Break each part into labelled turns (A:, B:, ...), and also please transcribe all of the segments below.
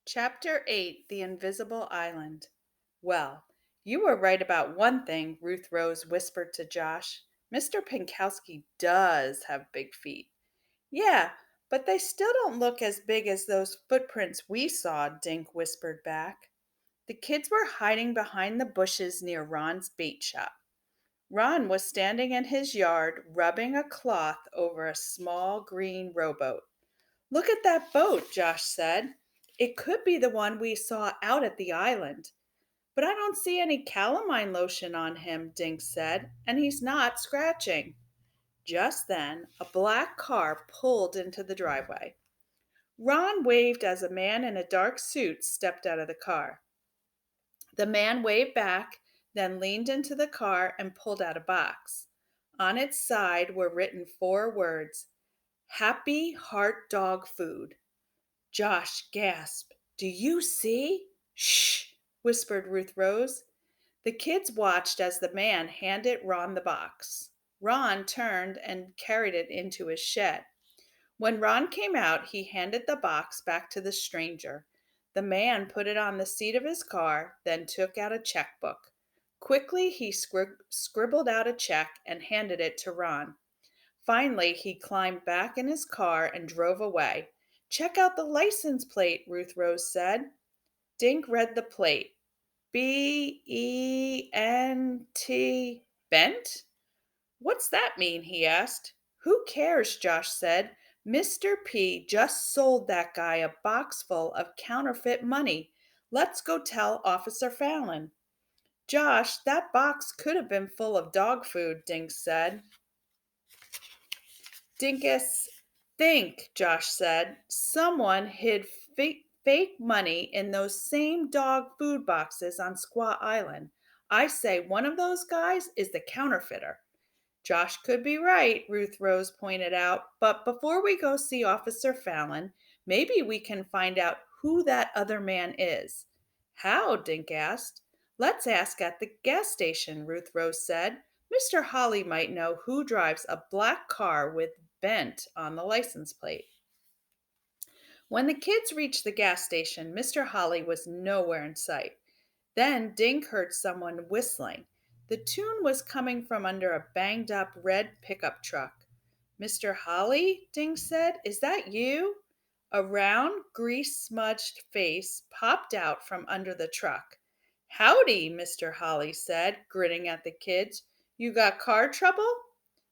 A: Chapter 8, The Invisible Island. Well, you were right about one thing, Ruth Rose whispered to Josh. Mr. Pinkowski does have big feet. Yeah, but they still don't look as big as those footprints we saw, Dink whispered back. The kids were hiding behind the bushes near Ron's bait shop. Ron was standing in his yard, rubbing a cloth over a small green rowboat. Look at that boat, Josh said. It could be the one we saw out at the island. But I don't see any calamine lotion on him, Dink said, and he's not scratching. Just then, a black car pulled into the driveway. Ron waved as a man in a dark suit stepped out of the car. The man waved back, then leaned into the car and pulled out a box. On its side were written four words: Happy Heart Dog Food. Josh gasped. Do you see? Shh, whispered Ruth Rose. The kids watched as the man handed Ron the box. Ron turned and carried it into his shed. When Ron came out, he handed the box back to the stranger. The man put it on the seat of his car, then took out a checkbook. Quickly, he scribbled out a check and handed it to Ron. Finally, he climbed back in his car and drove away. Check out the license plate, Ruth Rose said. Dink read the plate. Bent? Bent? What's that mean? He asked. Who cares? Josh said. Mr. P just sold that guy a box full of counterfeit money. Let's go tell Officer Fallon. Josh, that box could have been full of dog food, Dink said. Dinkus, think, Josh said. Someone hid fake money in those same dog food boxes on Squaw Island. I say one of those guys is the counterfeiter. Josh could be right, Ruth Rose pointed out, but before we go see Officer Fallon, maybe we can find out who that other man is. How? Dink asked. Let's ask at the gas station, Ruth Rose said. Mr. Holly might know who drives a black car with bent on the license plate. When the kids reached the gas station, Mr. Holly was nowhere in sight. Then Dink heard someone whistling. The tune was coming from under a banged up red pickup truck. Mr. Holly, Dink said, is that you? A round, grease smudged face popped out from under the truck. Howdy, Mr. Holly said, grinning at the kids. You got car trouble?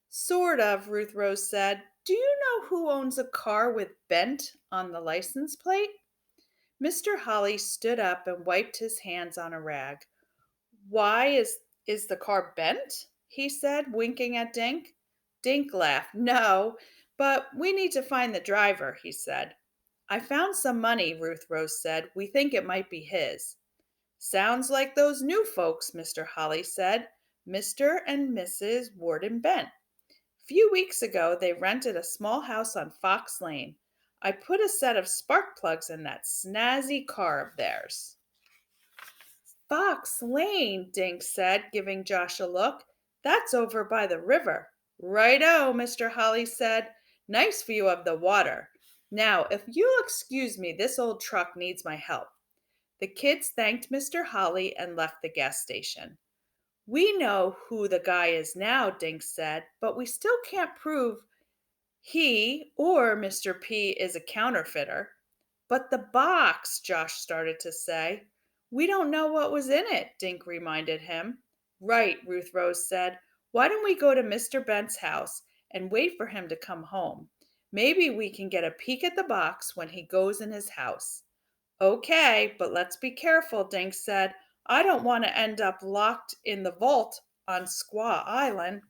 A: Sort of, Ruth Rose said. Do you know who owns a car with bent on the license plate? Mr. Holly stood up and wiped his hands on a rag. Why is the car bent? He said, winking at Dink. Dink laughed. No, but we need to find the driver, he said. I found some money, Ruth Rose said. We think it might be his. Sounds like those new folks, Mr. Holly said. Mr. and Mrs. Warden Bent. Few weeks ago, they rented a small house on Fox Lane. I put a set of spark plugs in that snazzy car of theirs. Fox Lane, Dink said, giving Josh a look. That's over by the river. Right-o, Mr. Holly said. Nice view of the water. Now, if you'll excuse me, this old truck needs my help. The kids thanked Mr. Holly and left the gas station. We know who the guy is now, Dink said, but we still can't prove he or Mr. P is a counterfeiter. But the box, Josh started to say. We don't know what was in it, Dink reminded him. Right, Ruth Rose said. Why don't we go to Mr. Bent's house and wait for him to come home? Maybe we can get a peek at the box when he goes in his house. Okay, but let's be careful, Dink said. I don't want to end up locked in the vault on Squaw Island.